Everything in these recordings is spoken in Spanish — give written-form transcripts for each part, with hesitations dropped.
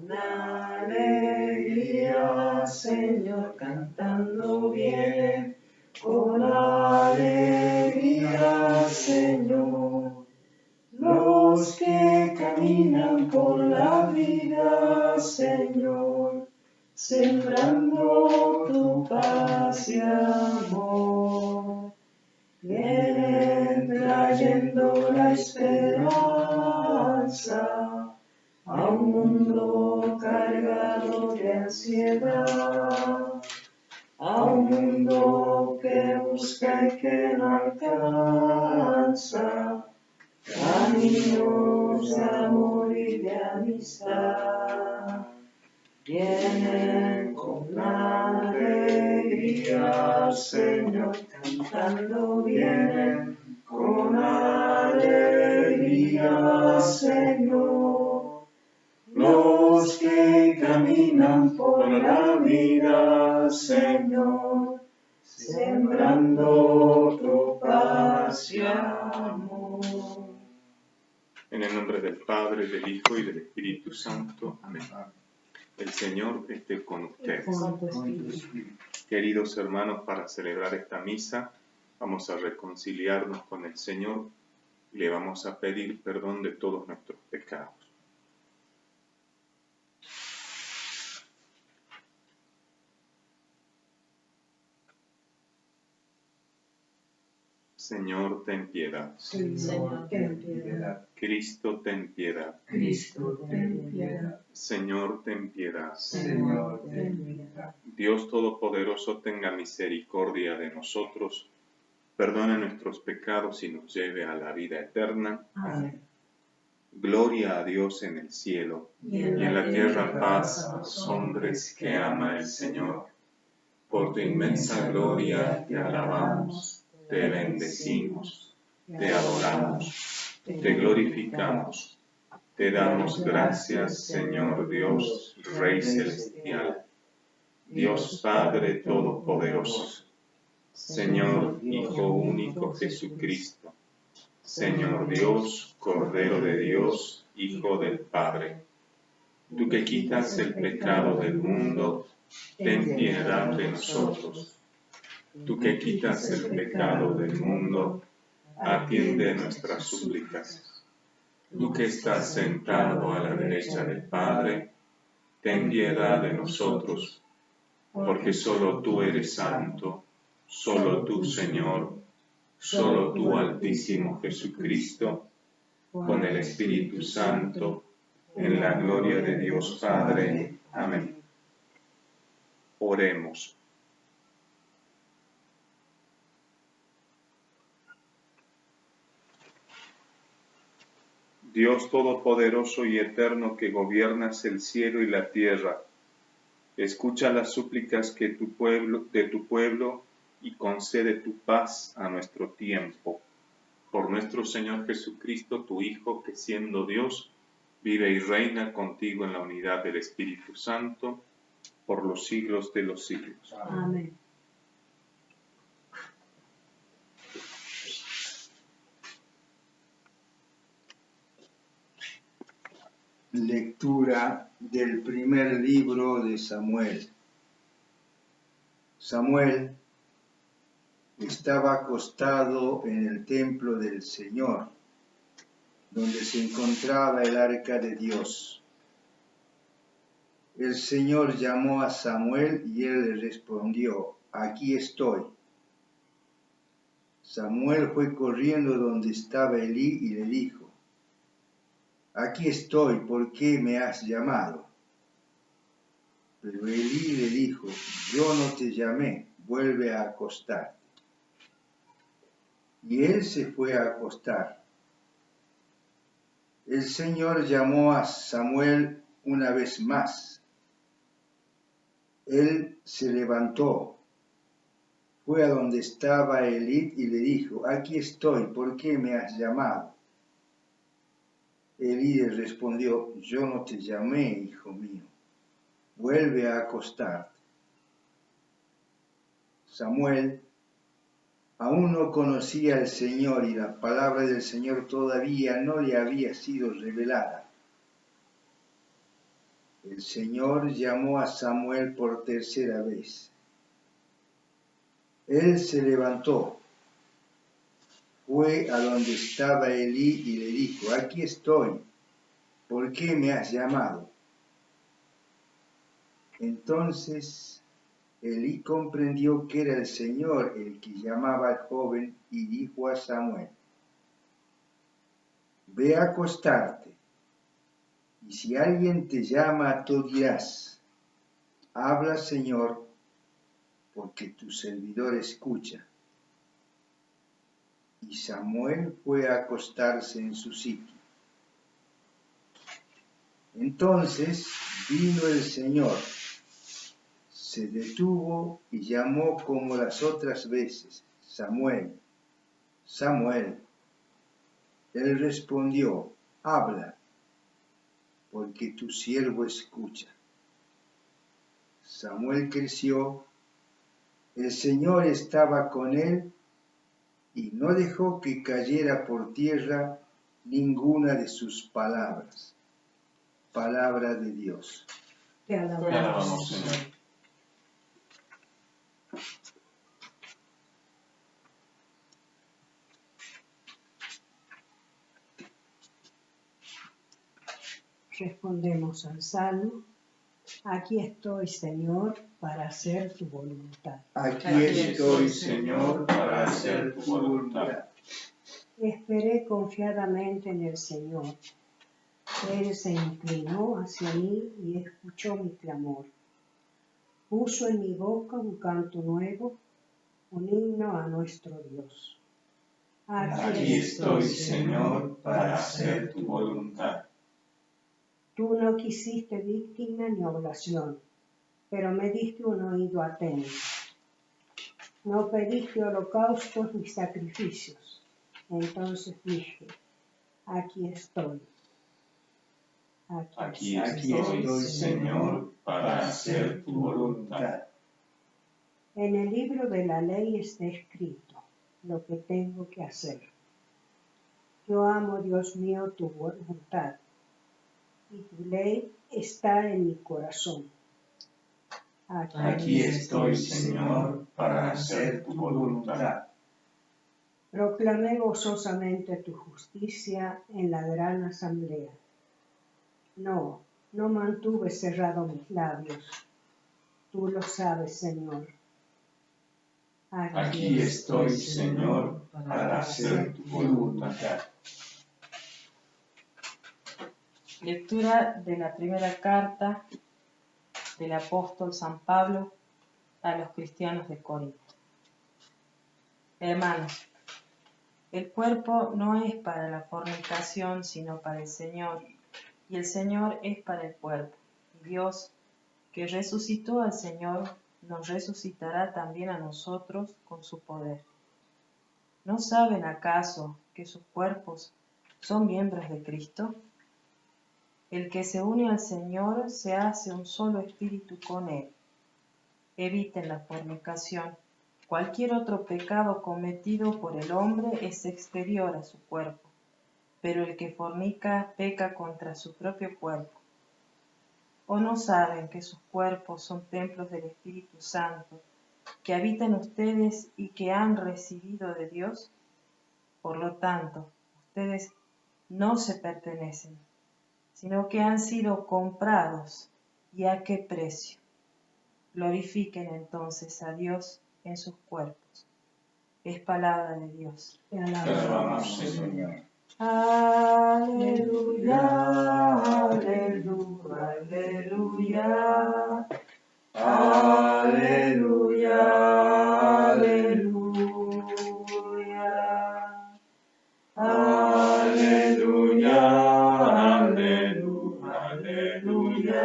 con alegría, Señor, cantando vienen con alegría, Señor. Los que caminan por la vida, Señor, sembrando tu paz y amor, vienen trayendo la esperanza a un mundo cargado de ansiedad, a un mundo que busca y que no alcanza caminos de amor y de amistad. Vienen con alegría, Señor, cantando vienen con alegría, Señor. Los que caminan por la vida, Señor, sembrando tu paz y amor. En el nombre del Padre, del Hijo y del Espíritu Santo. Amén. El Señor esté con ustedes. Queridos hermanos, para celebrar esta misa, vamos a reconciliarnos con el Señor y le vamos a pedir perdón de todos nuestros pecados. Señor, ten piedad. Señor, ten piedad. Cristo, ten piedad. Cristo, ten piedad. Señor, ten piedad. Señor, ten piedad. Dios Todopoderoso, tenga misericordia de nosotros, perdone nuestros pecados y nos lleve a la vida eterna. Amén. Gloria a Dios en el cielo y en la tierra paz a los hombres que ama el Señor. Por tu inmensa gloria te alabamos, te bendecimos, te adoramos, te glorificamos, te damos gracias, Señor Dios, Rey celestial, Dios Padre Todopoderoso, Señor Hijo único Jesucristo, Señor Dios, Cordero de Dios, Hijo del Padre. Tú que quitas el pecado del mundo, ten piedad de nosotros. Tú que quitas el pecado del mundo, atiende nuestras súplicas. Tú que estás sentado a la derecha del Padre, ten piedad de nosotros, porque solo tú eres santo, solo tú, Señor, solo tú, Altísimo Jesucristo, con el Espíritu Santo, en la gloria de Dios Padre. Amén. Oremos. Dios Todopoderoso y Eterno, que gobiernas el cielo y la tierra, escucha las súplicas de tu pueblo y concede tu paz a nuestro tiempo. Por nuestro Señor Jesucristo, tu Hijo, que siendo Dios, vive y reina contigo en la unidad del Espíritu Santo, por los siglos de los siglos. Amén. Lectura del primer libro de Samuel. Samuel estaba acostado en el templo del Señor, donde se encontraba el arca de Dios. El Señor llamó a Samuel y él le respondió: aquí estoy. Samuel fue corriendo donde estaba Elí y le dijo: aquí estoy, ¿por qué me has llamado? Pero Elí le dijo: yo no te llamé, vuelve a acostarte. Y él se fue a acostar. El Señor llamó a Samuel una vez más. Él se levantó, fue a donde estaba Elí y le dijo: aquí estoy, ¿por qué me has llamado? Elí le respondió: yo no te llamé, hijo mío, vuelve a acostarte. Samuel aún no conocía al Señor y la palabra del Señor todavía no le había sido revelada. El Señor llamó a Samuel por tercera vez. Él se levantó, fue a donde estaba Elí y le dijo, aquí estoy, ¿por qué me has llamado? Entonces Elí comprendió que era el Señor el que llamaba al joven y dijo a Samuel, ve a acostarte, y si alguien te llama, tú dirás, habla Señor, porque tu servidor escucha. Y Samuel fue a acostarse en su sitio. Entonces vino el Señor, se detuvo y llamó como las otras veces, Samuel, Samuel. Él respondió, habla, porque tu siervo escucha. Samuel creció, el Señor estaba con él y no dejó que cayera por tierra ninguna de sus palabras. Palabra de Dios. Te Te alabamos, alabamos, Señor. Respondemos al Salmo. Aquí estoy, Señor, para hacer tu voluntad. Aquí estoy, Señor, para hacer tu voluntad. Esperé confiadamente en el Señor. Él se inclinó hacia mí y escuchó mi clamor. Puso en mi boca un canto nuevo, un himno a nuestro Dios. Aquí estoy, Señor, para hacer tu voluntad. Tú no quisiste víctima ni oblación, pero me diste un oído atento. No pediste holocaustos ni sacrificios. Entonces dije, aquí estoy. Aquí estoy, Señor, para hacer tu voluntad. En el libro de la ley está escrito lo que tengo que hacer. Yo amo, Dios mío, tu voluntad, y tu ley está en mi corazón. Aquí estoy, Señor, para hacer tu voluntad. Proclamé gozosamente tu justicia en la gran asamblea. No mantuve cerrados mis labios. Tú lo sabes, Señor. Aquí estoy, Señor, para hacer tu voluntad. Lectura de la primera carta del apóstol San Pablo a los cristianos de Corinto. Hermanos, el cuerpo no es para la fornicación, sino para el Señor, y el Señor es para el cuerpo. Y Dios, que resucitó al Señor, nos resucitará también a nosotros con su poder. ¿No saben acaso que sus cuerpos son miembros de Cristo? El que se une al Señor se hace un solo espíritu con Él. Eviten la fornicación. Cualquier otro pecado cometido por el hombre es exterior a su cuerpo, pero el que fornica peca contra su propio cuerpo. ¿O no saben que sus cuerpos son templos del Espíritu Santo, que habita en ustedes y que han recibido de Dios? Por lo tanto, ustedes no se pertenecen, sino que han sido comprados. ¿Y a qué precio? Glorifiquen entonces a Dios en sus cuerpos. Es palabra de Dios. Te Te alabamos. alabamos, Señor. Aleluya, aleluya, aleluya. Aleluya, aleluya. Aleluya, aleluya, aleluya.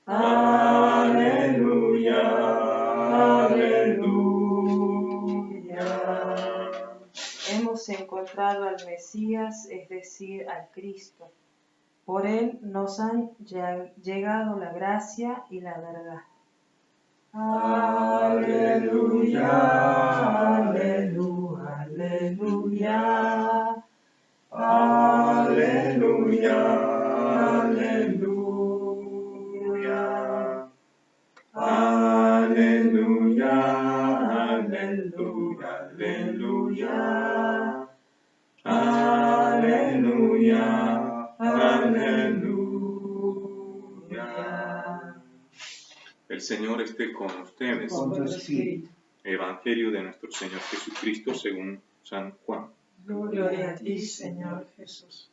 Aleluya, aleluya. Hemos encontrado al Mesías, es decir, al Cristo. Por él nos han llegado la gracia y la verdad. Aleluya, aleluya, aleluya. Aleluya, aleluya. El Señor esté con ustedes. Con tu espíritu. Evangelio de nuestro Señor Jesucristo según San Juan. Gloria a ti, Señor Jesús.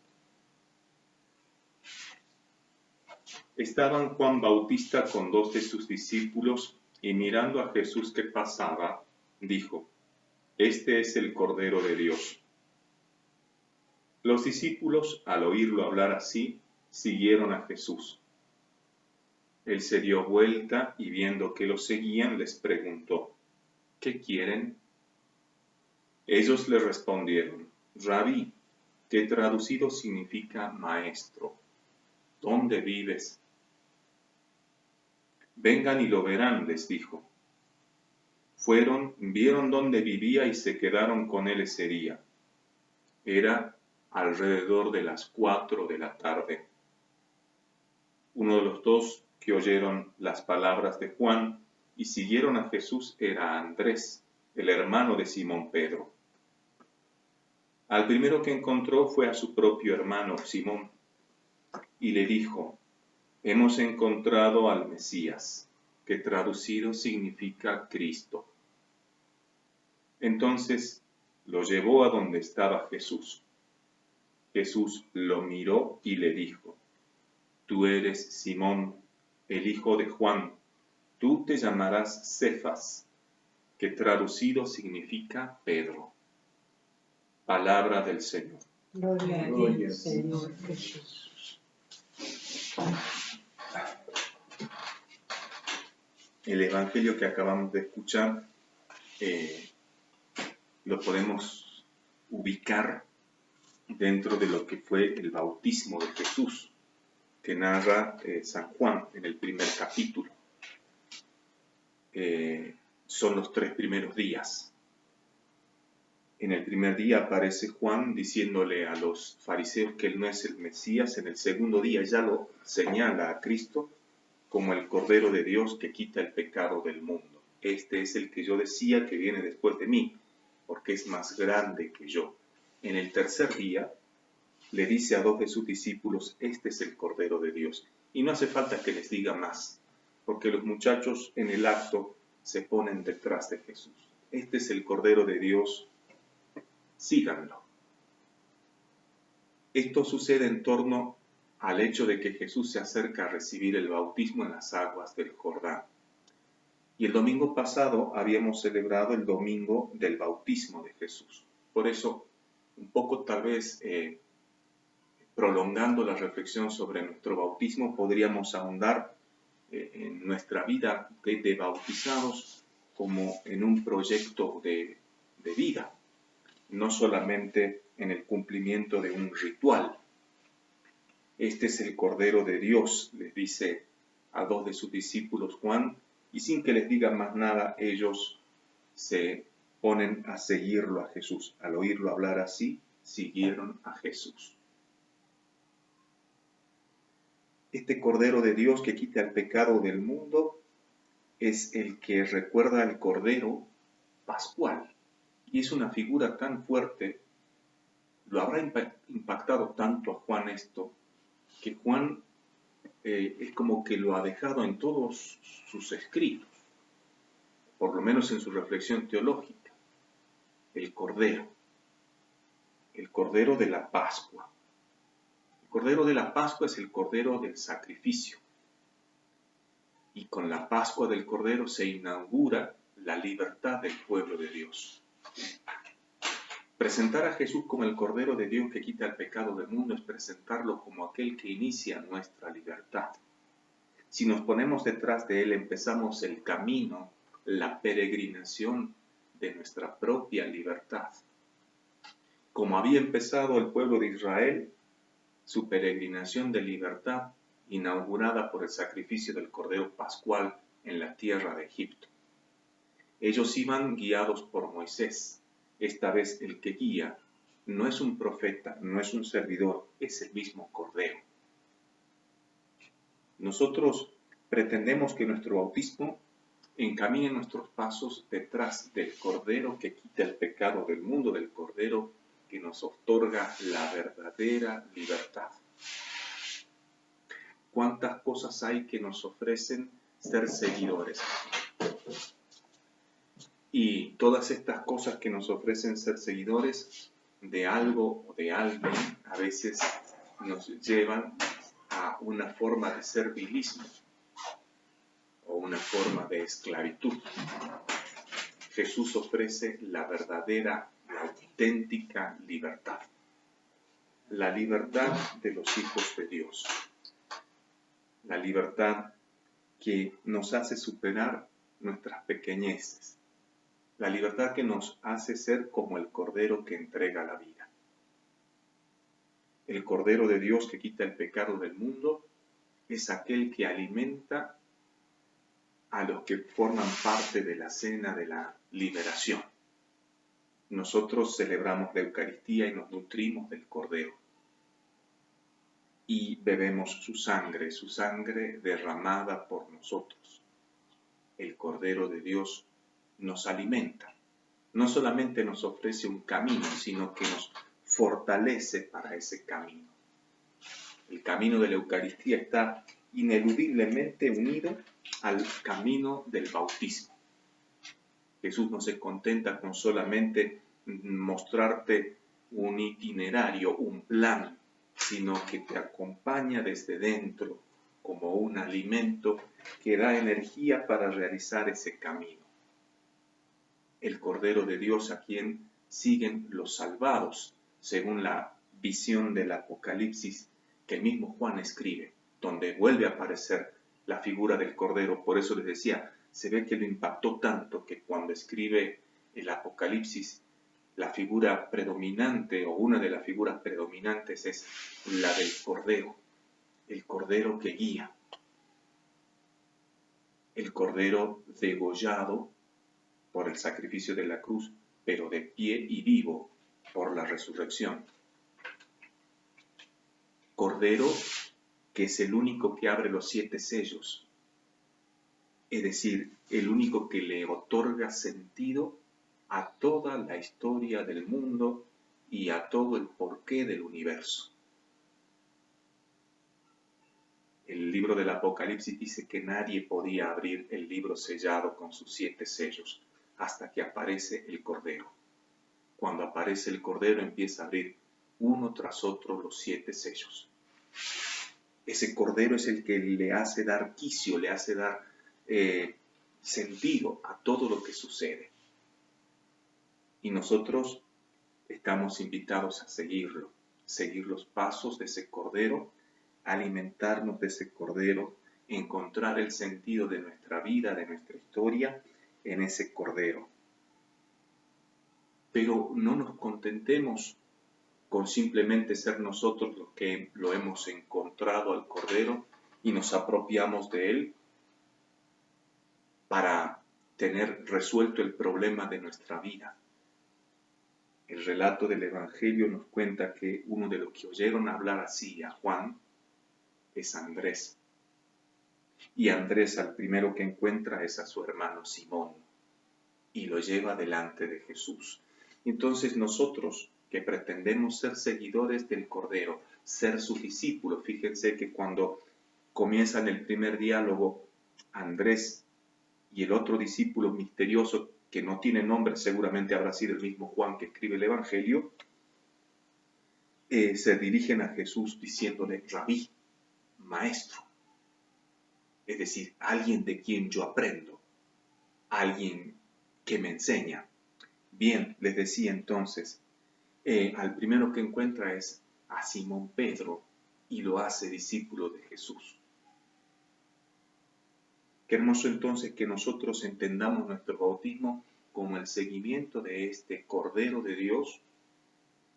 Estaban Juan Bautista con 2 de sus discípulos y mirando a Jesús que pasaba, dijo: Este es el Cordero de Dios. Los discípulos, al oírlo hablar así, siguieron a Jesús. Él se dio vuelta y viendo que lo seguían, les preguntó: ¿Qué quieren? Ellos le respondieron: Rabí, que traducido significa maestro, ¿dónde vives? Vengan y lo verán, les dijo. Fueron, vieron dónde vivía y se quedaron con él ese día. Era alrededor de las 4 de la tarde. Uno de los 2 que oyeron las palabras de Juan y siguieron a Jesús era Andrés, el hermano de Simón Pedro. Al primero que encontró fue a su propio hermano Simón y le dijo: Hemos encontrado al Mesías, que traducido significa Cristo. Entonces lo llevó a donde estaba Jesús. Jesús lo miró y le dijo: Tú eres Simón, el hijo de Juan, tú te llamarás Cefas, que traducido significa Pedro. Palabra del Señor. Gloria a Gloria ti, a ti, Señor Jesús. El Evangelio que acabamos de escuchar lo podemos ubicar dentro de lo que fue el bautismo de Jesús, que narra San Juan en el primer capítulo. Son los 3 primeros días. En el primer día aparece Juan diciéndole a los fariseos que él no es el Mesías. En el segundo día ya lo señala a Cristo como el Cordero de Dios que quita el pecado del mundo. Este es el que yo decía que viene después de mí, porque es más grande que yo. En el tercer día le dice a 2 de sus discípulos: Este es el Cordero de Dios. Y no hace falta que les diga más, porque los muchachos en el acto se ponen detrás de Jesús. Este es el Cordero de Dios, síganlo. Esto sucede en torno al hecho de que Jesús se acerca a recibir el bautismo en las aguas del Jordán. Y el domingo pasado habíamos celebrado el domingo del bautismo de Jesús. Por eso, un poco tal vez prolongando la reflexión sobre nuestro bautismo, podríamos ahondar en nuestra vida de bautizados como en un proyecto de vida, no solamente en el cumplimiento de un ritual. Este es el Cordero de Dios, les dice a 2 de sus discípulos Juan, y sin que les diga más nada, ellos se ponen a seguirlo a Jesús. Al oírlo hablar así, siguieron a Jesús. Este Cordero de Dios que quita el pecado del mundo es el que recuerda al Cordero pascual. Y es una figura tan fuerte, lo habrá impactado tanto a Juan esto, que Juan es como que lo ha dejado en todos sus escritos, por lo menos en su reflexión teológica. El Cordero de la Pascua. El Cordero de la Pascua es el Cordero del sacrificio. Y con la Pascua del Cordero se inaugura la libertad del pueblo de Dios. Presentar a Jesús como el Cordero de Dios que quita el pecado del mundo es presentarlo como aquel que inicia nuestra libertad. Si nos ponemos detrás de él, empezamos el camino, la peregrinación de nuestra propia libertad. Como había empezado el pueblo de Israel, su peregrinación de libertad, inaugurada por el sacrificio del Cordero Pascual en la tierra de Egipto. Ellos iban guiados por Moisés. Esta vez el que guía no es un profeta, no es un servidor, es el mismo Cordero. Nosotros pretendemos que nuestro bautismo encamine nuestros pasos detrás del Cordero que quita el pecado del mundo, del Cordero que nos otorga la verdadera libertad. ¿Cuántas cosas hay que nos ofrecen ser seguidores. Y todas estas cosas que nos ofrecen ser seguidores de algo o de alguien, a veces nos llevan a una forma de servilismo o una forma de esclavitud. Jesús ofrece la verdadera, la auténtica libertad. La libertad de los hijos de Dios. La libertad que nos hace superar nuestras pequeñeces. La libertad que nos hace ser como el Cordero que entrega la vida. El Cordero de Dios que quita el pecado del mundo es aquel que alimenta a los que forman parte de la cena de la liberación. Nosotros celebramos la Eucaristía y nos nutrimos del Cordero. Y bebemos su sangre derramada por nosotros. El Cordero de Dios nos alimenta. No solamente nos ofrece un camino, sino que nos fortalece para ese camino. El camino de la Eucaristía está ineludiblemente unido al camino del bautismo. Jesús no se contenta con solamente mostrarte un itinerario, un plan, sino que te acompaña desde dentro como un alimento que da energía para realizar ese camino. El Cordero de Dios a quien siguen los salvados, según la visión del Apocalipsis que el mismo Juan escribe, donde vuelve a aparecer la figura del Cordero. Por eso les decía, se ve que lo impactó tanto que cuando escribe el Apocalipsis, la figura predominante o una de las figuras predominantes es la del Cordero, el Cordero que guía, el Cordero degollado por el sacrificio de la cruz, pero de pie y vivo por la resurrección. Cordero que es el único que abre los 7 sellos, es decir, el único que le otorga sentido a toda la historia del mundo y a todo el porqué del universo. El libro del Apocalipsis dice que nadie podía abrir el libro sellado con sus 7 sellos hasta que aparece el Cordero. Cuando aparece el Cordero empieza a abrir uno tras otro los 7 sellos. Ese Cordero es el que le hace dar quicio, le hace dar sentido a todo lo que sucede. Y nosotros estamos invitados a seguirlo, seguir los pasos de ese Cordero, alimentarnos de ese Cordero, encontrar el sentido de nuestra vida, de nuestra historia en ese Cordero. Pero no nos contentemos con simplemente ser nosotros los que lo hemos encontrado al Cordero y nos apropiamos de él para tener resuelto el problema de nuestra vida. El relato del Evangelio nos cuenta que uno de los que oyeron hablar así a Juan es Andrés. Y Andrés al primero que encuentra es a su hermano Simón y lo lleva delante de Jesús. Entonces nosotros que pretendemos ser seguidores del Cordero, ser sus discípulos, fíjense que cuando comienzan el primer diálogo, Andrés y el otro discípulo misterioso que no tiene nombre, seguramente habrá sido el mismo Juan que escribe el Evangelio, se dirigen a Jesús diciéndole, Rabí, maestro, es decir, alguien de quien yo aprendo, alguien que me enseña. Bien, les decía entonces, al primero que encuentra es a Simón Pedro y lo hace discípulo de Jesús. Qué hermoso entonces que nosotros entendamos nuestro bautismo como el seguimiento de este Cordero de Dios,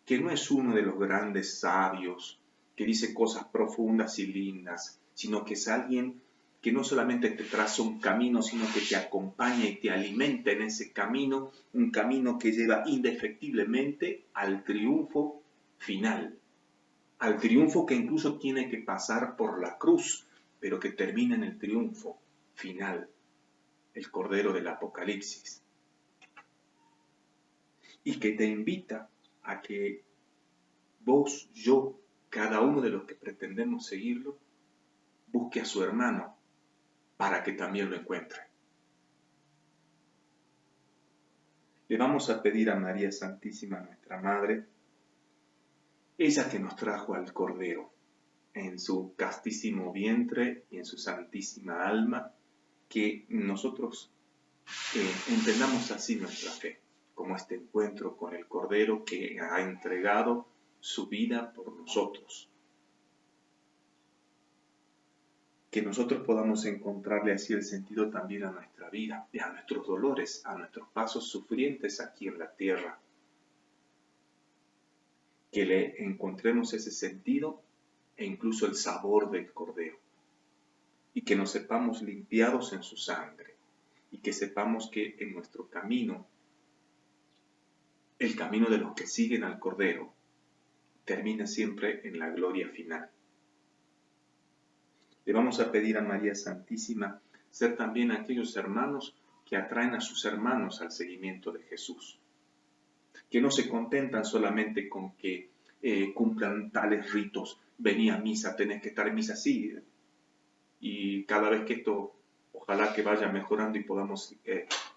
que no es uno de los grandes sabios, que dice cosas profundas y lindas, sino que es alguien que no solamente te traza un camino, sino que te acompaña y te alimenta en ese camino, un camino que lleva indefectiblemente al triunfo final, al triunfo que incluso tiene que pasar por la cruz, pero que termina en el triunfo final, el Cordero del Apocalipsis, y que te invita a que vos, yo, cada uno de los que pretendemos seguirlo, busque a su hermano, para que también lo encuentre. Le vamos a pedir a María Santísima, nuestra Madre, ella que nos trajo al Cordero en su castísimo vientre y en su santísima alma, que nosotros entendamos así nuestra fe, como este encuentro con el Cordero que ha entregado su vida por nosotros. Que nosotros podamos encontrarle así el sentido también a nuestra vida y a nuestros dolores, a nuestros pasos sufrientes aquí en la tierra. Que le encontremos ese sentido e incluso el sabor del Cordero. Y que nos sepamos limpiados en su sangre. Y que sepamos que en nuestro camino, el camino de los que siguen al Cordero, termina siempre en la gloria final. Le vamos a pedir a María Santísima ser también aquellos hermanos que atraen a sus hermanos al seguimiento de Jesús. Que no se contentan solamente con que cumplan tales ritos. Vení a misa, tenés que estar en misa, sí. Y cada vez que esto, ojalá que vaya mejorando y podamos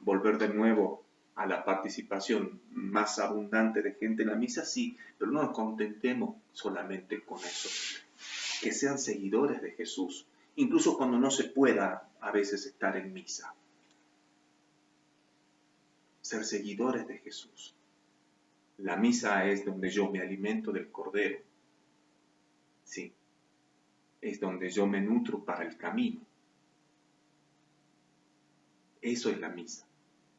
volver de nuevo a la participación más abundante de gente en la misa, sí, pero no nos contentemos solamente con eso. Que sean seguidores de Jesús, incluso cuando no se pueda a veces estar en misa. Ser seguidores de Jesús. La misa es donde yo me alimento del Cordero. Sí, es donde yo me nutro para el camino. Eso es la misa,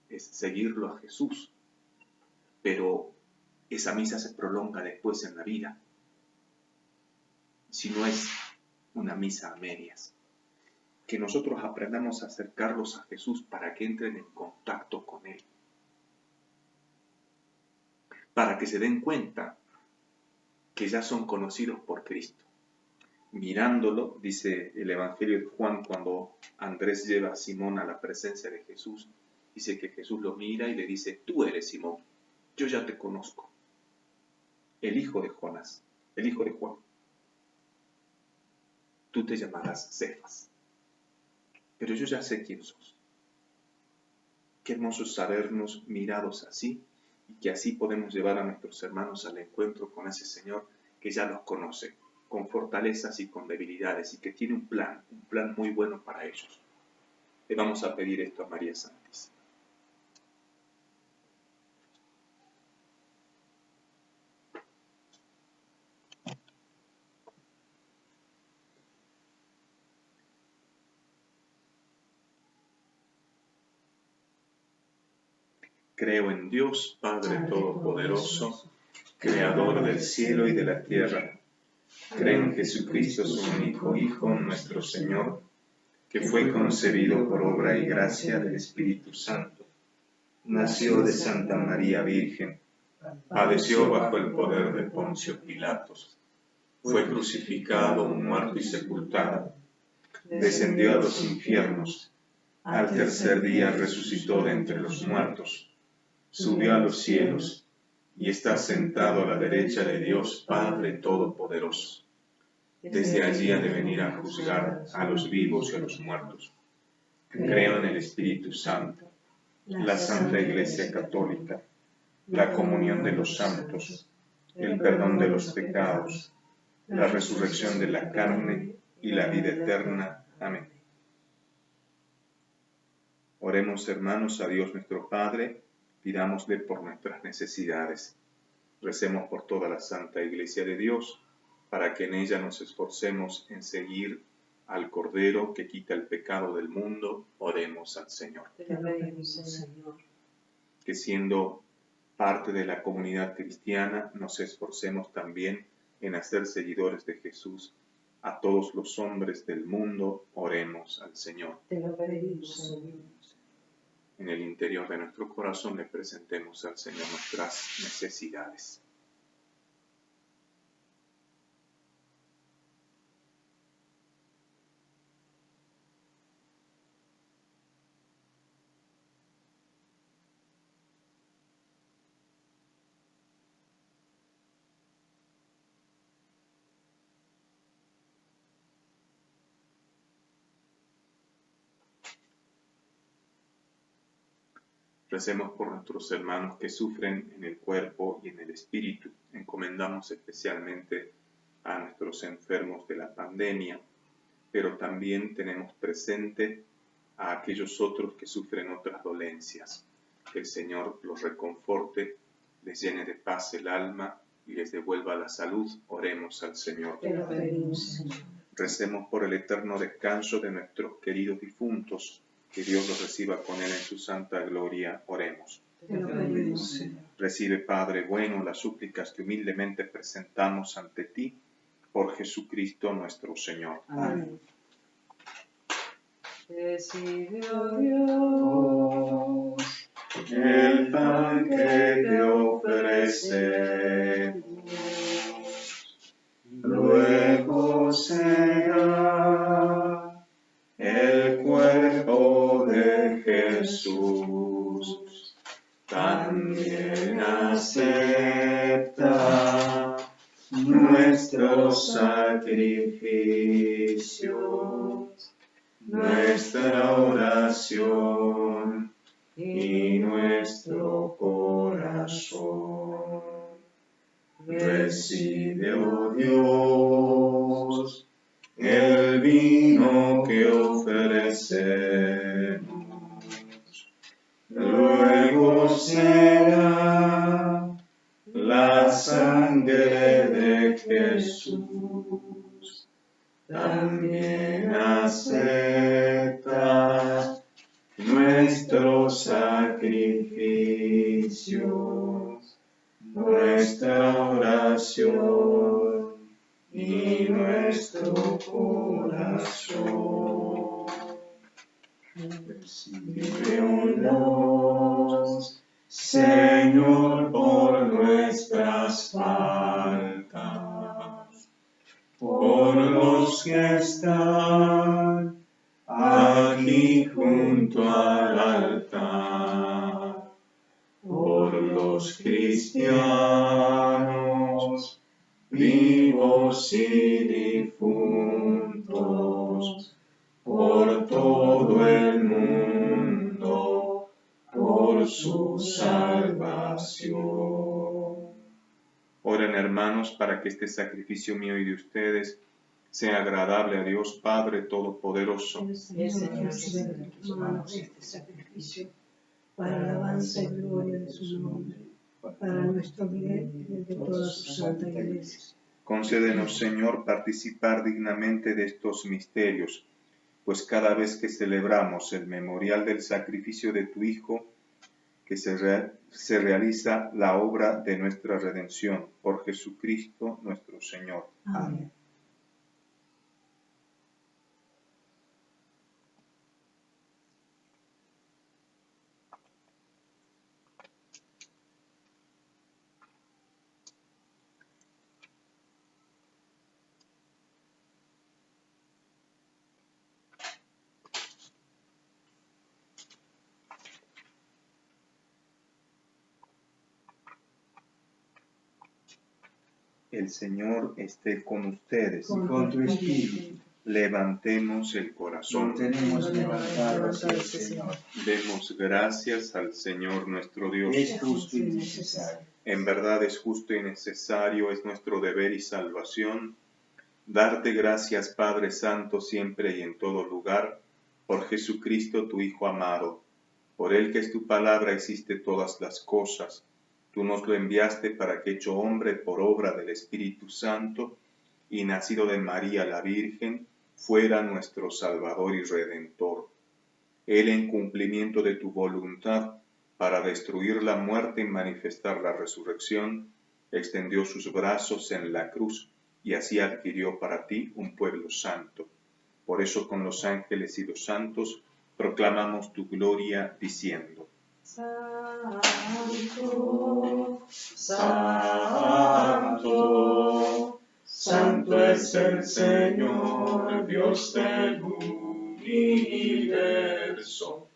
es seguirlo a Jesús. Pero esa misa se prolonga después en la vida. Si no es una misa a medias. Que nosotros aprendamos a acercarlos a Jesús para que entren en contacto con Él. Para que se den cuenta que ya son conocidos por Cristo. Mirándolo, dice el Evangelio de Juan, cuando Andrés lleva a Simón a la presencia de Jesús, dice que Jesús lo mira y le dice, tú eres Simón, yo ya te conozco, el hijo de Jonás, el hijo de Juan. Tú te llamarás Cefas, pero yo ya sé quién sos. Qué hermoso sabernos mirados así, y que así podemos llevar a nuestros hermanos al encuentro con ese Señor que ya los conoce, con fortalezas y con debilidades, y que tiene un plan muy bueno para ellos. Le vamos a pedir esto a María Santísima. Creo en Dios, Padre Todopoderoso, Creador del cielo y de la tierra. Creo en Jesucristo, su único Hijo, nuestro Señor, que fue concebido por obra y gracia del Espíritu Santo. Nació de Santa María Virgen, padeció bajo el poder de Poncio Pilatos, fue crucificado, muerto y sepultado, descendió a los infiernos, al tercer día resucitó de entre los muertos, subió a los cielos y está sentado a la derecha de Dios Padre Todopoderoso. Desde allí ha de venir a juzgar a los vivos y a los muertos. Creo en el Espíritu Santo, la Santa Iglesia Católica, la comunión de los santos, el perdón de los pecados, la resurrección de la carne y la vida eterna. Amén. Oremos, hermanos, a Dios nuestro Padre, pidámosle por nuestras necesidades. Recemos por toda la Santa Iglesia de Dios, para que en ella nos esforcemos en seguir al Cordero que quita el pecado del mundo. Oremos al Señor. Te lo pedimos, Señor. Que siendo parte de la comunidad cristiana, nos esforcemos también en hacer seguidores de Jesús a todos los hombres del mundo. Oremos al Señor. Te lo pedimos, Señor. En el interior de nuestro corazón le presentemos al Señor nuestras necesidades. Recemos por nuestros hermanos que sufren en el cuerpo y en el espíritu. Encomendamos especialmente a nuestros enfermos de la pandemia, pero también tenemos presente a aquellos otros que sufren otras dolencias. Que el Señor los reconforte, les llene de paz el alma y les devuelva la salud. Oremos al Señor. Te lo pedimos, Señor. Recemos por el eterno descanso de nuestros queridos difuntos, que Dios los reciba con él en su santa gloria. Oremos. Te lo pedimos, Señor. Recibe, Padre bueno, las súplicas que humildemente presentamos ante ti, por Jesucristo nuestro Señor. Amén. Recibe, oh Dios, El pan que te ofrecemos, luego será el cuerpo de Jesús. También acepta nuestro sacrificio, nuestra oración y nuestro corazón. Recibe, oh Dios, el vino que ofrecemos. Luego será la sangre de Jesús. También acepta nuestro sacrificio, nuestra oración y nuestro corazón. Recibe-nos, Señor, por nuestras faltas, por los que están aquí junto al altar, por los cristianos vivos y difuntos, por todo el mundo, por su salvación. Oren, hermanos, para que este sacrificio mío y de ustedes sea agradable a Dios Padre Todopoderoso. El Señor recibe de tus manos este sacrificio para la alabanza y gloria de su nombre, para nuestro bien y el de toda su santa iglesia. Concédenos, Señor, participar dignamente de estos misterios, pues cada vez que celebramos el memorial del sacrificio de tu Hijo, que se realiza la obra de nuestra redención, por Jesucristo nuestro Señor. Amén. El Señor esté con ustedes. Y con tu espíritu. Levantemos el corazón. Tenemos levantado hacia el Señor. Demos gracias al Señor nuestro Dios. Es justo y necesario. En verdad es justo y necesario, es nuestro deber y salvación, darte gracias, Padre Santo, siempre y en todo lugar, por Jesucristo, tu Hijo amado. Por Él, que es tu palabra, hiciste todas las cosas. Tú nos lo enviaste para que, hecho hombre por obra del Espíritu Santo y nacido de María la Virgen, fuera nuestro Salvador y Redentor. Él, en cumplimiento de tu voluntad, para destruir la muerte y manifestar la resurrección, extendió sus brazos en la cruz y así adquirió para ti un pueblo santo. Por eso con los ángeles y los santos proclamamos tu gloria diciendo: Santo, Santo, santo es el Señor, Dios del universo.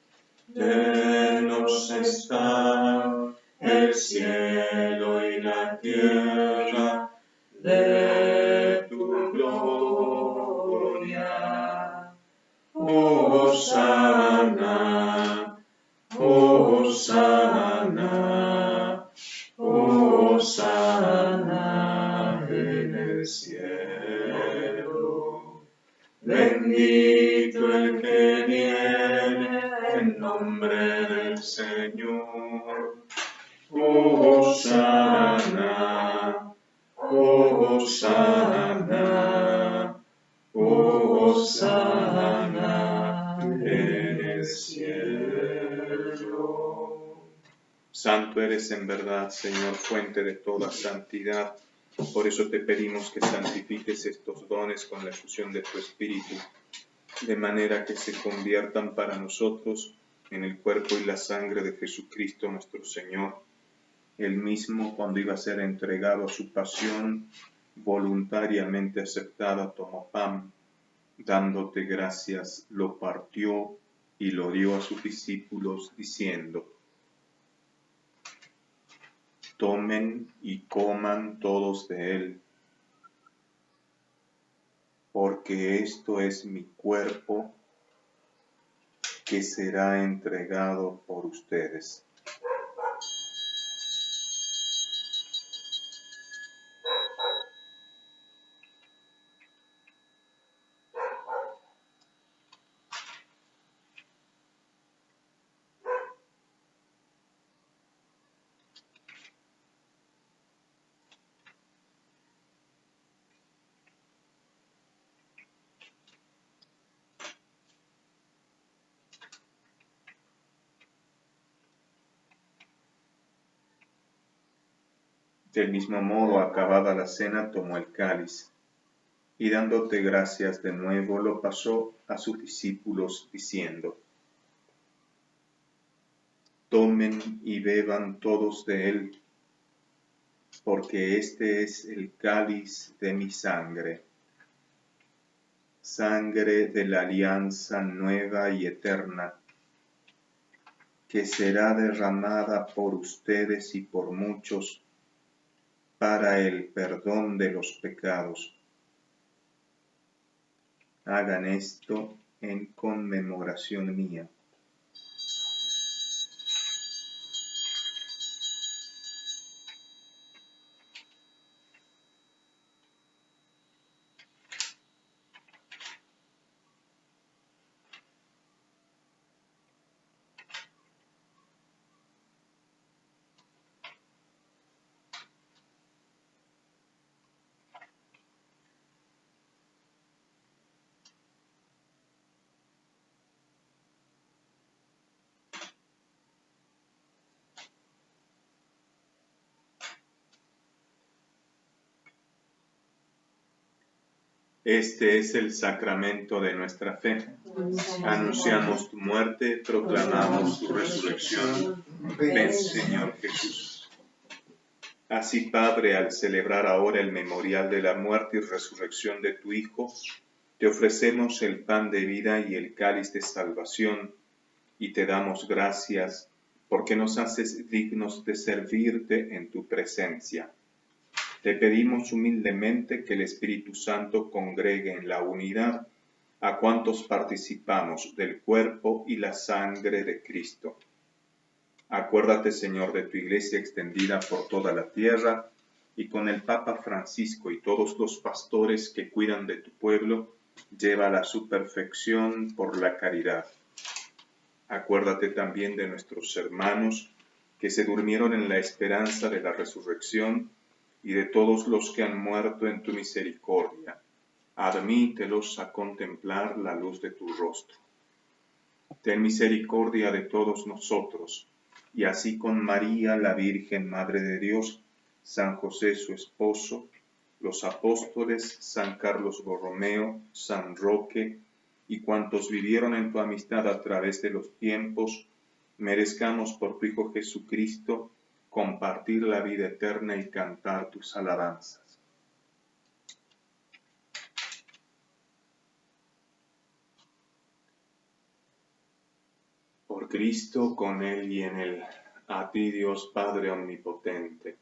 Llenos están el cielo y la tierra de tu gloria. Hosana, Hosana. Bendito el que viene en nombre del Señor. Hosana, Hosana, Hosana en el cielo. Santo eres en verdad, Señor, fuente de toda santidad. Por eso te pedimos que santifiques estos dones con la efusión de tu Espíritu, de manera que se conviertan para nosotros en el cuerpo y la sangre de Jesucristo nuestro Señor. Él mismo, cuando iba a ser entregado a su pasión, voluntariamente aceptada, tomó pan, dándote gracias, lo partió y lo dio a sus discípulos, diciendo: tomen y coman todos de él, porque esto es mi cuerpo que será entregado por ustedes. Del mismo modo, acabada la cena, tomó el cáliz, y dándote gracias de nuevo, lo pasó a sus discípulos, diciendo: tomen y beban todos de él, porque este es el cáliz de mi sangre, sangre de la alianza nueva y eterna, que será derramada por ustedes y por muchos para el perdón de los pecados. Hagan esto en conmemoración mía. Este es el sacramento de nuestra fe. Anunciamos tu muerte, proclamamos tu resurrección. Ven, Señor Jesús. Así, Padre, al celebrar ahora el memorial de la muerte y resurrección de tu Hijo, te ofrecemos el pan de vida y el cáliz de salvación, y te damos gracias porque nos haces dignos de servirte en tu presencia. Te pedimos humildemente que el Espíritu Santo congregue en la unidad a cuantos participamos del cuerpo y la sangre de Cristo. Acuérdate, Señor, de tu Iglesia extendida por toda la tierra, y con el Papa Francisco y todos los pastores que cuidan de tu pueblo, llévala a su perfección por la caridad. Acuérdate también de nuestros hermanos que se durmieron en la esperanza de la resurrección, y de todos los que han muerto en tu misericordia. Admítelos a contemplar la luz de tu rostro. Ten misericordia de todos nosotros, y así con María, la Virgen Madre de Dios, San José su esposo, los apóstoles, San Carlos Borromeo, San Roque, y cuantos vivieron en tu amistad a través de los tiempos, merezcamos por tu Hijo Jesucristo compartir la vida eterna y cantar tus alabanzas. Por Cristo, con Él y en Él, a ti Dios Padre Omnipotente,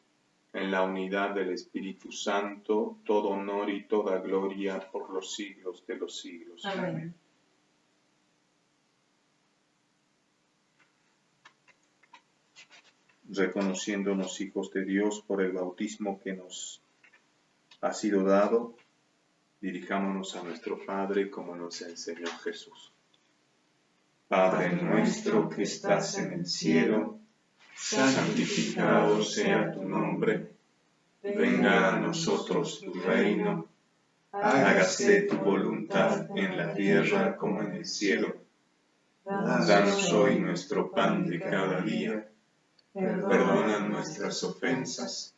en la unidad del Espíritu Santo, todo honor y toda gloria por los siglos de los siglos. Amén. Reconociéndonos hijos de Dios por el bautismo que nos ha sido dado, Dirijámonos a nuestro Padre como nos enseñó Jesús. Padre nuestro que estás en el cielo, santificado sea tu nombre. Venga a nosotros tu reino. Hágase tu voluntad en la tierra como en el cielo. Danos hoy nuestro pan de cada día. Perdona nuestras ofensas,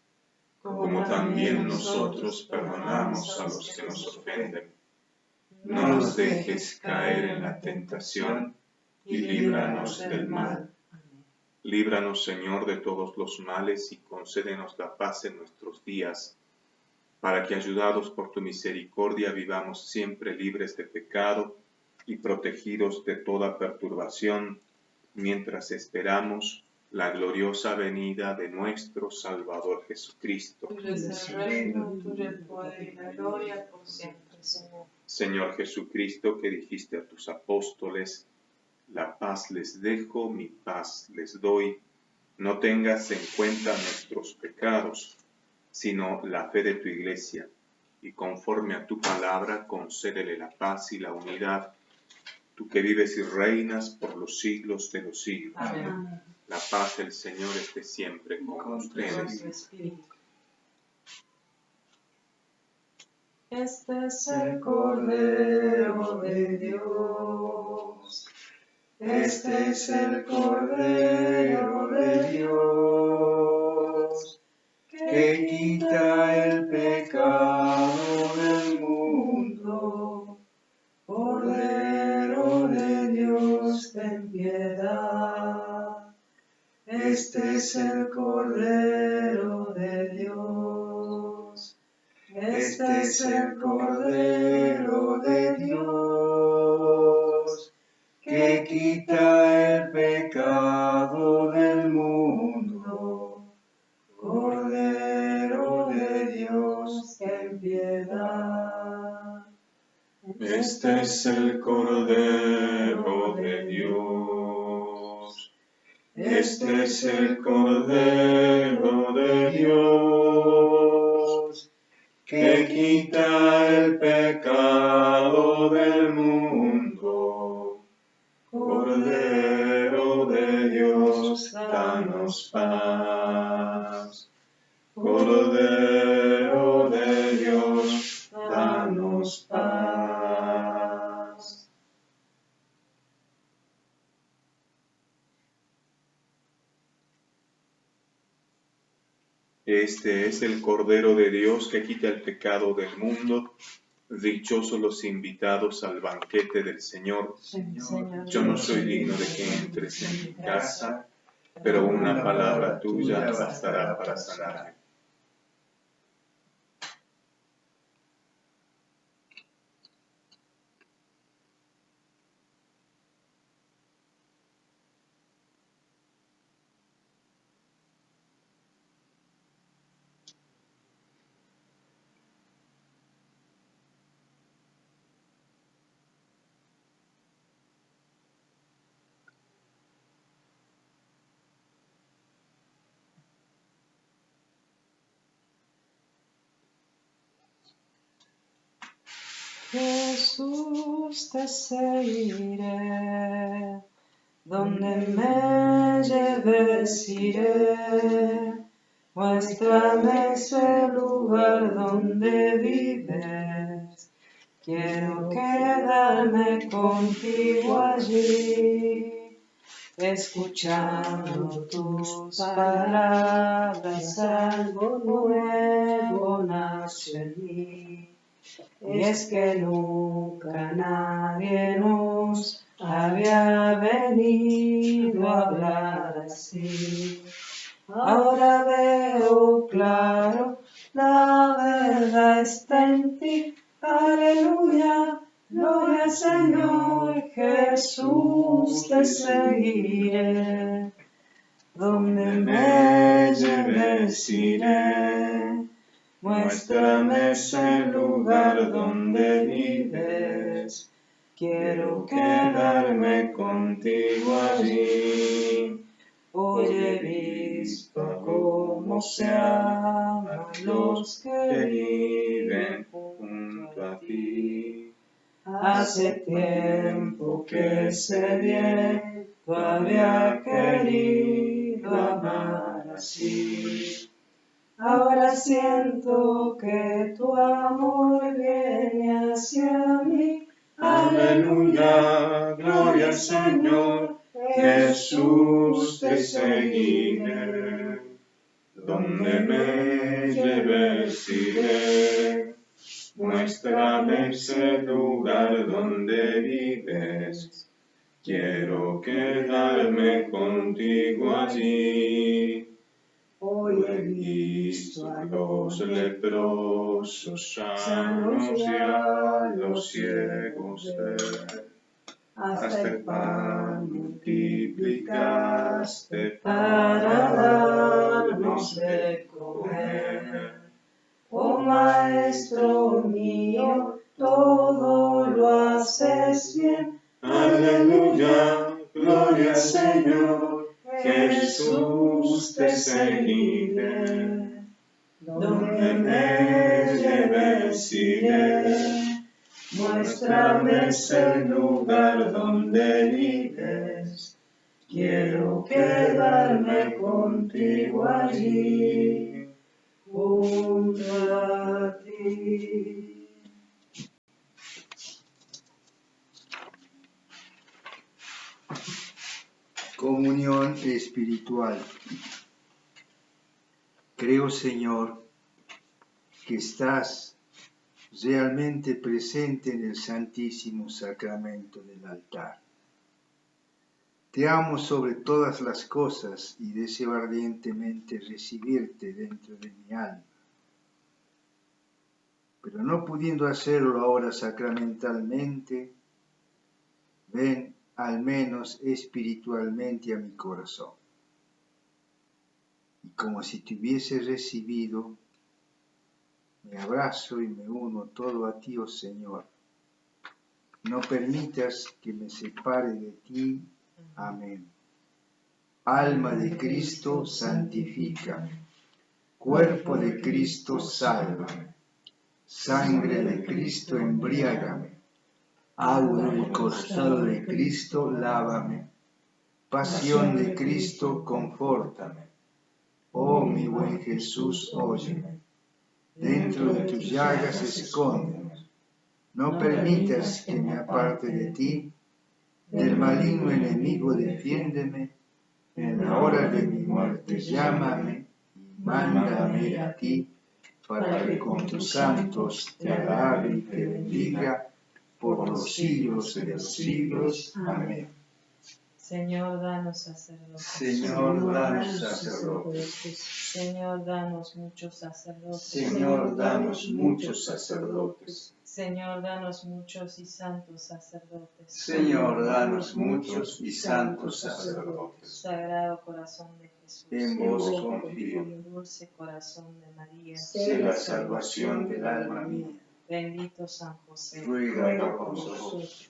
como también nosotros perdonamos a los que nos ofenden. No nos dejes caer en la tentación y líbranos del mal. Líbranos, Señor, de todos los males y concédenos la paz en nuestros días, para que, ayudados por tu misericordia, vivamos siempre libres de pecado y protegidos de toda perturbación, mientras esperamos la gloriosa venida de nuestro Salvador Jesucristo. Tuyo es el reino, tuyo el poder y la gloria por siempre, Señor. Señor Jesucristo, que dijiste a tus apóstoles: la paz les dejo, mi paz les doy. No tengas en cuenta nuestros pecados, sino la fe de tu Iglesia, y conforme a tu palabra concédele la paz y la unidad, tú que vives y reinas por los siglos de los siglos. Amén. La paz del Señor esté siempre con ustedes. Este es el Cordero de Dios. Este es el Cordero de Dios, que quita el pecado del mundo. Cordero de Dios, ten piedad. Este es el Cordero de Dios. Este es el Cordero de Dios, que quita el pecado del mundo. Cordero de Dios, ten piedad. Este es el Cordero de Dios. Este es el Cordero de Dios, que quita el pecado del mundo. Cordero de Dios, danos paz. Cordero de Dios, danos paz. Este es el Cordero de Dios que quita el pecado del mundo. Dichosos los invitados al banquete del Señor. Señor, Yo no soy digno de que entres en mi casa, pero una palabra tuya bastará para sanarme. Jesús, te seguiré, donde me lleves iré. Muéstrame ese lugar donde vives, quiero quedarme contigo allí, escuchando tus palabras. Algo nuevo nació en mí. Y es que nunca nadie nos había venido a hablar así. Ahora veo claro, la verdad está en ti. Aleluya, gloria al Señor Jesús, te seguiré. Donde me lleves iré. Muéstrame ese lugar donde vives, quiero quedarme contigo allí. Hoy he visto cómo se aman los que viven junto a ti. ti. Hace tiempo que ese bien tú había querido amar así. Ahora siento que tu amor viene hacia mí. Aleluya, gloria al Señor, Jesús te seguiré. Donde me lleves iré, muéstrame ese lugar donde vives. Quiero quedarme contigo allí. Hoy he visto a los leprosos sanos y a los ciegos ver. Hasta el pan multiplicaste para darnos de comer. Oh Maestro mío, todo lo haces bien. Aleluya, gloria al Señor, Jesús te seguiré. Donde me lleves iré, muéstrame ese lugar donde vives. Quiero quedarme contigo allí, junto a ti. Comunión espiritual. Creo, Señor, que estás realmente presente en el Santísimo Sacramento del altar. Te amo sobre todas las cosas y deseo ardientemente recibirte dentro de mi alma. Pero no pudiendo hacerlo ahora sacramentalmente, ven al menos espiritualmente a mi corazón. Y como si te hubiese recibido, me abrazo y me uno todo a ti, oh Señor. No permitas que me separe de ti. Amén. Alma de Cristo, santifícame. Cuerpo de Cristo, sálvame. Sangre de Cristo, embriágame. Agua del costado de Cristo, lávame. Pasión de Cristo, confórtame. Oh mi buen Jesús, óyeme. Dentro de tus llagas escóndeme. No permitas que me aparte de ti. Del maligno enemigo defiéndeme. En la hora de mi muerte llámame y mándame a ti, para que con tus santos te alabe y te bendiga por los siglos de los siglos. Amén. Señor, danos sacerdotes. Señor, danos sacerdotes. Señor, danos muchos sacerdotes. Señor, danos muchos sacerdotes. Señor, danos muchos y santos sacerdotes. Señor, danos muchos y santos sacerdotes. Sagrado corazón de Jesús. En vos confío. Dulce corazón de María. Sé la salvación del alma mía. Bendito San José. Ruega por nosotros.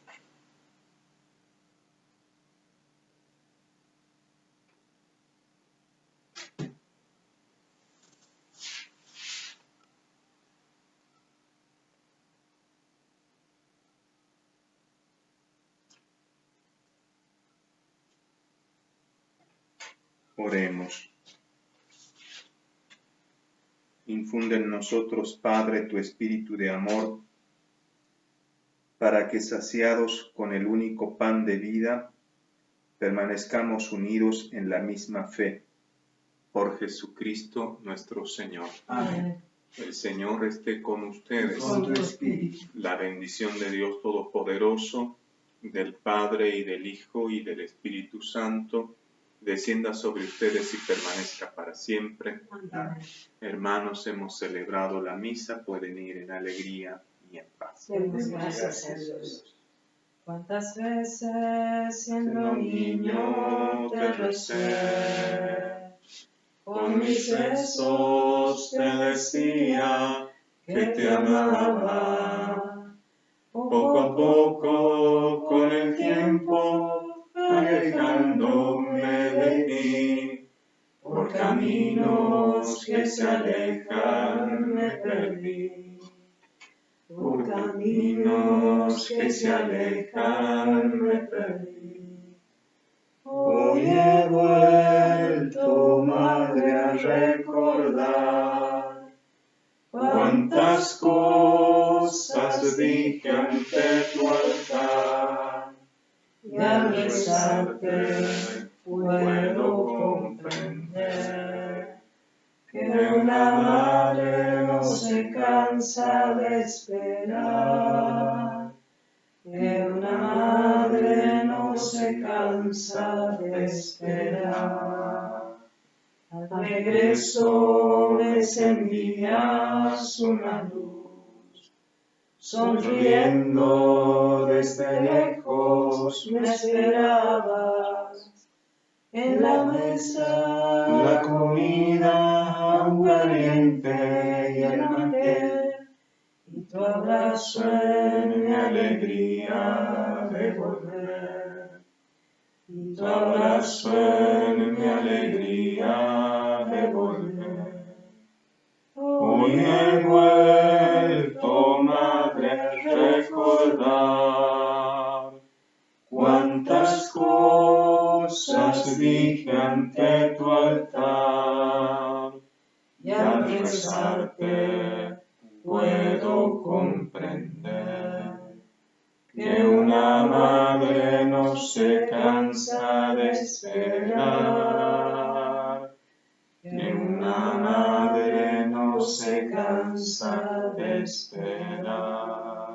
Oremos. Infunde en nosotros, Padre, tu espíritu de amor, para que, saciados con el único pan de vida, permanezcamos unidos en la misma fe. Por Jesucristo nuestro Señor. Amén. El Señor esté con ustedes. Con tu espíritu. La bendición de Dios Todopoderoso, del Padre y del Hijo y del Espíritu Santo, descienda sobre ustedes y permanezca para siempre. Amén. Hermanos, hemos celebrado la misa, pueden ir en alegría y en paz. Demos gracias a Dios. ¿Cuántas veces siendo niño te recé? Con mis besos te decía que te amaba. Poco a poco, con el tiempo, alejándome de ti, por caminos que se alejan me perdí. por caminos que se alejan me perdí. Hoy he vuelto, madre, a recordar cuántas cosas dije ante tu altar, y al rezarte puedo comprender que una madre no se cansa de esperar, que una madre no se cansa de esperar. Al regreso les envías una luz, sonriendo desde lejos me esperabas. En la mesa la comida aún caliente y el mantel, y tu abrazo en mi alegría de volver, y tu abrazo en mi alegría de volver. Hoy he vuelto, madre, a recordar cuántas cosas dije ante tu altar, y al rezarte puedo comprender que una madre no se cansa de esperar, que una madre no se cansa de esperar.